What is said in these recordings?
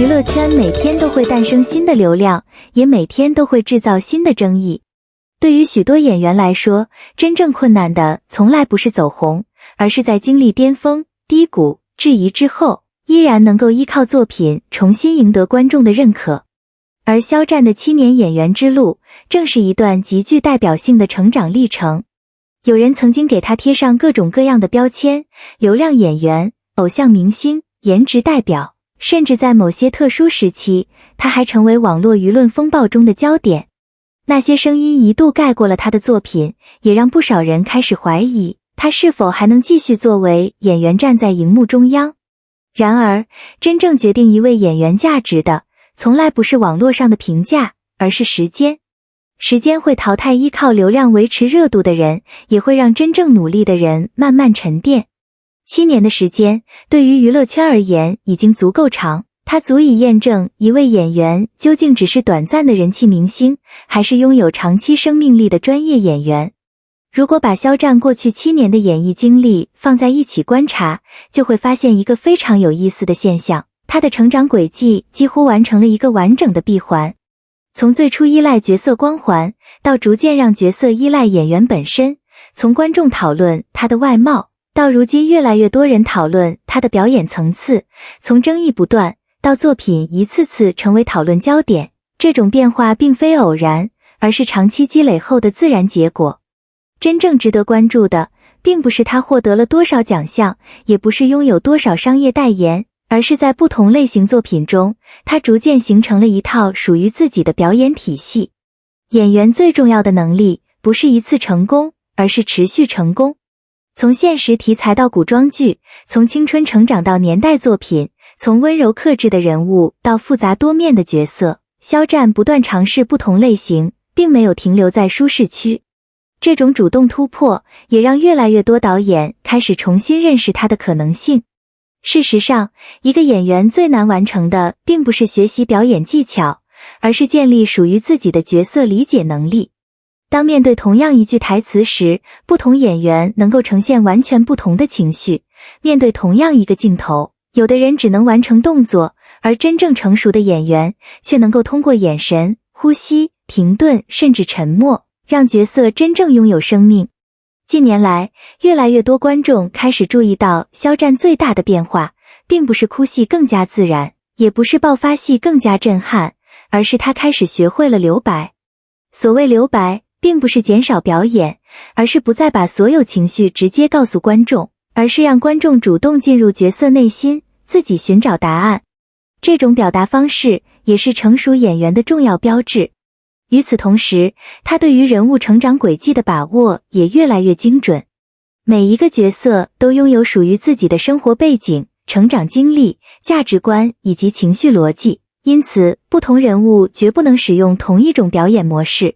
乐圈每天都会诞生新的流量，也每天都会制造新的争议。对于许多演员来说，真正困难的从来不是走红，而是在经历巅峰、低谷、质疑之后，依然能够依靠作品重新赢得观众的认可。而肖战的7年演员之路，正是一段极具代表性的成长历程。有人曾经给他贴上各种各样的标签，流量演员、偶像明星、颜值代表，甚至在某些特殊时期，他还成为网络舆论风暴中的焦点。那些声音一度盖过了他的作品，也让不少人开始怀疑他是否还能继续作为演员站在荧幕中央。然而，真正决定一位演员价值的，从来不是网络上的评价，而是时间。时间会淘汰依靠流量维持热度的人，也会让真正努力的人慢慢沉淀。7年的时间，对于娱乐圈而言已经足够长，它足以验证一位演员究竟只是短暂的人气明星，还是拥有长期生命力的专业演员。如果把肖战过去7年的演艺经历放在一起观察，就会发现一个非常有意思的现象，他的成长轨迹几乎完成了一个完整的闭环。从最初依赖角色光环，到逐渐让角色依赖演员本身，从观众讨论他的外貌，到如今越来越多人讨论他的表演层次，从争议不断，到作品一次次成为讨论焦点，这种变化并非偶然，而是长期积累后的自然结果。真正值得关注的，并不是他获得了多少奖项，也不是拥有多少商业代言，而是在不同类型作品中，他逐渐形成了一套属于自己的表演体系。演员最重要的能力，不是一次成功，而是持续成功。从现实题材到古装剧，从青春成长到年代作品，从温柔克制的人物到复杂多面的角色，肖战不断尝试不同类型，并没有停留在舒适区。这种主动突破，也让越来越多导演开始重新认识他的可能性。事实上，一个演员最难完成的，并不是学习表演技巧，而是建立属于自己的角色理解能力。当面对同样一句台词时，不同演员能够呈现完全不同的情绪；面对同样一个镜头，有的人只能完成动作，而真正成熟的演员却能够通过眼神、呼吸、停顿，甚至沉默，让角色真正拥有生命。近年来，越来越多观众开始注意到肖战最大的变化，并不是哭戏更加自然，也不是爆发戏更加震撼，而是他开始学会了留白。所谓留白，并不是减少表演，而是不再把所有情绪直接告诉观众，而是让观众主动进入角色内心，自己寻找答案。这种表达方式也是成熟演员的重要标志。与此同时，他对于人物成长轨迹的把握也越来越精准。每一个角色都拥有属于自己的生活背景、成长经历、价值观以及情绪逻辑，因此不同人物绝不能使用同一种表演模式。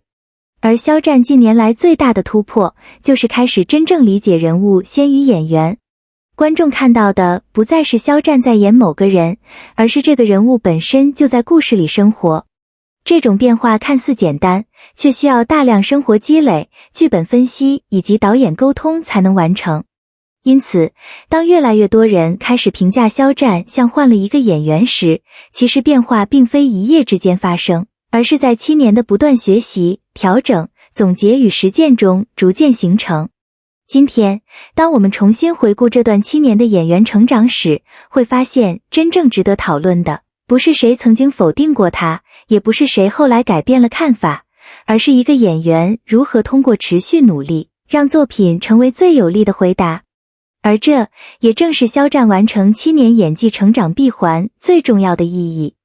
而肖战近年来最大的突破，就是开始真正理解人物先于演员。观众看到的不再是肖战在演某个人，而是这个人物本身就在故事里生活。这种变化看似简单，却需要大量生活积累、剧本分析以及导演沟通才能完成。因此，当越来越多人开始评价肖战像换了一个演员时，其实变化并非一夜之间发生，而是在7年的不断学习、调整、总结与实践中逐渐形成。今天，当我们重新回顾这段7年的演员成长史，会发现真正值得讨论的，不是谁曾经否定过他，也不是谁后来改变了看法，而是一个演员如何通过持续努力，让作品成为最有力的回答。而这也正是肖战完成7年演技成长闭环最重要的意义。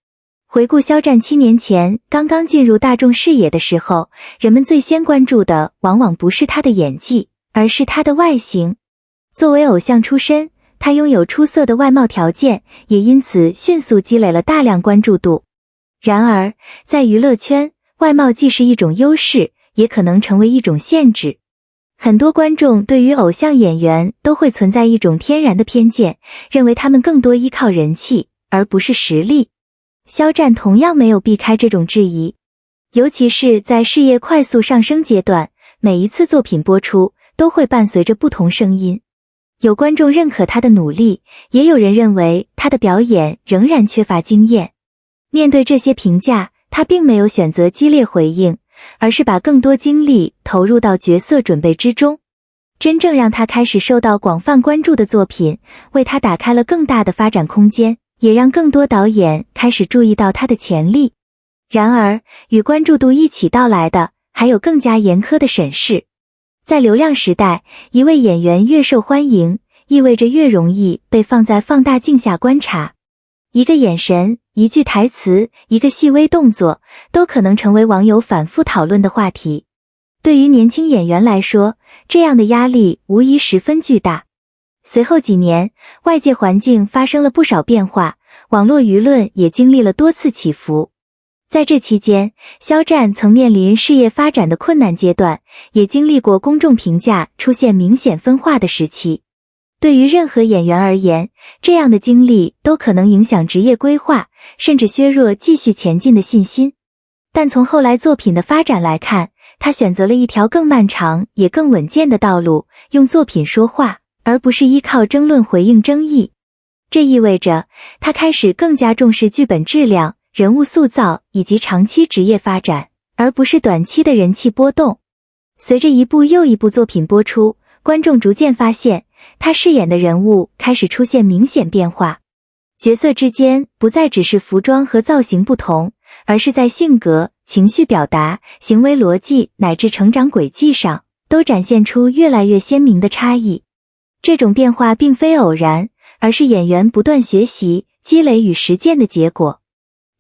回顾肖战7年前刚刚进入大众视野的时候，人们最先关注的往往不是他的演技，而是他的外形。作为偶像出身，他拥有出色的外貌条件，也因此迅速积累了大量关注度。然而，在娱乐圈，外貌既是一种优势，也可能成为一种限制。很多观众对于偶像演员都会存在一种天然的偏见，认为他们更多依靠人气，而不是实力。肖战同样没有避开这种质疑，尤其是在事业快速上升阶段，每一次作品播出都会伴随着不同声音。有观众认可他的努力，也有人认为他的表演仍然缺乏经验。面对这些评价，他并没有选择激烈回应，而是把更多精力投入到角色准备之中。真正让他开始受到广泛关注的作品，为他打开了更大的发展空间，也让更多导演开始注意到他的潜力。然而，与关注度一起到来的，还有更加严苛的审视。在流量时代，一位演员越受欢迎，意味着越容易被放在放大镜下观察。一个眼神、一句台词、一个细微动作，都可能成为网友反复讨论的话题。对于年轻演员来说，这样的压力无疑十分巨大。随后几年，外界环境发生了不少变化，网络舆论也经历了多次起伏。在这期间，肖战曾面临事业发展的困难阶段，也经历过公众评价出现明显分化的时期。对于任何演员而言，这样的经历都可能影响职业规划，甚至削弱继续前进的信心。但从后来作品的发展来看，他选择了一条更漫长也更稳健的道路，用作品说话，而不是依靠争论回应争议。这意味着他开始更加重视剧本质量、人物塑造以及长期职业发展，而不是短期的人气波动。随着一部又一部作品播出，观众逐渐发现他饰演的人物开始出现明显变化，角色之间不再只是服装和造型不同，而是在性格、情绪表达、行为逻辑乃至成长轨迹上，都展现出越来越鲜明的差异。这种变化并非偶然，而是演员不断学习、积累与实践的结果。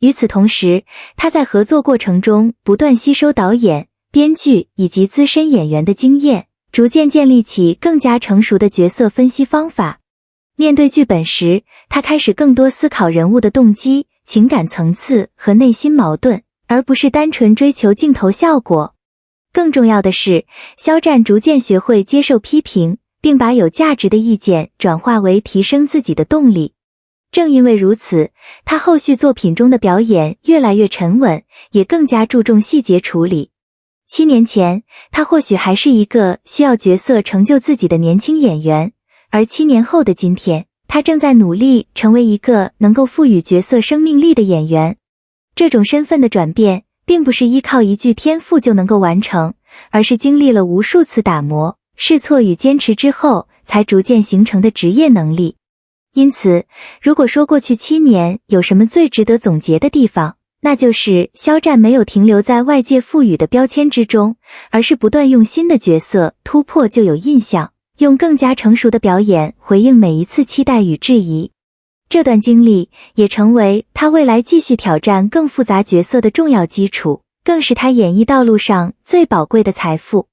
与此同时，他在合作过程中不断吸收导演、编剧以及资深演员的经验，逐渐建立起更加成熟的角色分析方法。面对剧本时，他开始更多思考人物的动机、情感层次和内心矛盾，而不是单纯追求镜头效果。更重要的是，肖战逐渐学会接受批评，并把有价值的意见转化为提升自己的动力。正因为如此，他后续作品中的表演越来越沉稳，也更加注重细节处理。7年前，他或许还是一个需要角色成就自己的年轻演员，而7年后的今天，他正在努力成为一个能够赋予角色生命力的演员。这种身份的转变，并不是依靠一具天赋就能够完成，而是经历了无数次打磨、试错与坚持之后，才逐渐形成的职业能力。因此，如果说过去7年有什么最值得总结的地方，那就是肖战没有停留在外界赋予的标签之中，而是不断用新的角色突破旧有印象，用更加成熟的表演回应每一次期待与质疑。这段经历也成为他未来继续挑战更复杂角色的重要基础，更是他演艺道路上最宝贵的财富。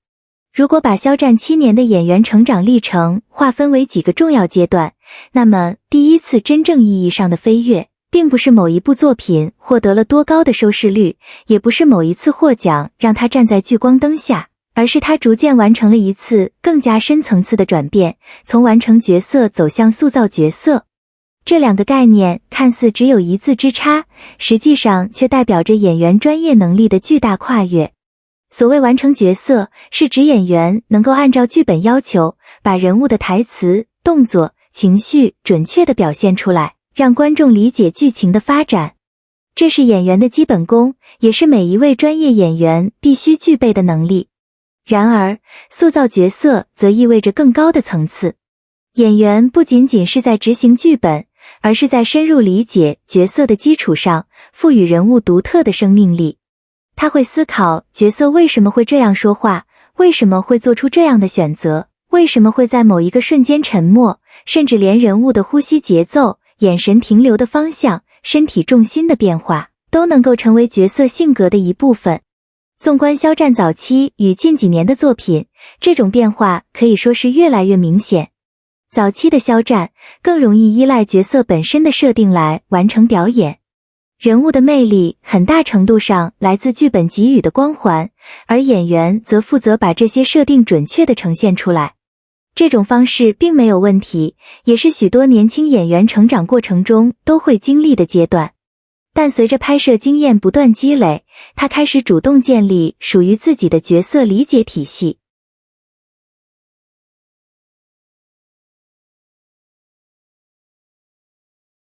如果把肖战7年的演员成长历程划分为几个重要阶段，那么第一次真正意义上的飞跃，并不是某一部作品获得了多高的收视率，也不是某一次获奖让他站在聚光灯下，而是他逐渐完成了一次更加深层次的转变，从完成角色走向塑造角色。这两个概念看似只有一字之差，实际上却代表着演员专业能力的巨大跨越。所谓完成角色，是指演员能够按照剧本要求，把人物的台词、动作、情绪准确地表现出来，让观众理解剧情的发展。这是演员的基本功，也是每一位专业演员必须具备的能力。然而，塑造角色则意味着更高的层次。演员不仅仅是在执行剧本，而是在深入理解角色的基础上，赋予人物独特的生命力。他会思考角色为什么会这样说话，为什么会做出这样的选择，为什么会在某一个瞬间沉默，甚至连人物的呼吸节奏、眼神停留的方向、身体重心的变化，都能够成为角色性格的一部分。纵观肖战早期与近几年的作品，这种变化可以说是越来越明显。早期的肖战更容易依赖角色本身的设定来完成表演，人物的魅力很大程度上来自剧本给予的光环，而演员则负责把这些设定准确地呈现出来。这种方式并没有问题，也是许多年轻演员成长过程中都会经历的阶段。但随着拍摄经验不断积累，他开始主动建立属于自己的角色理解体系。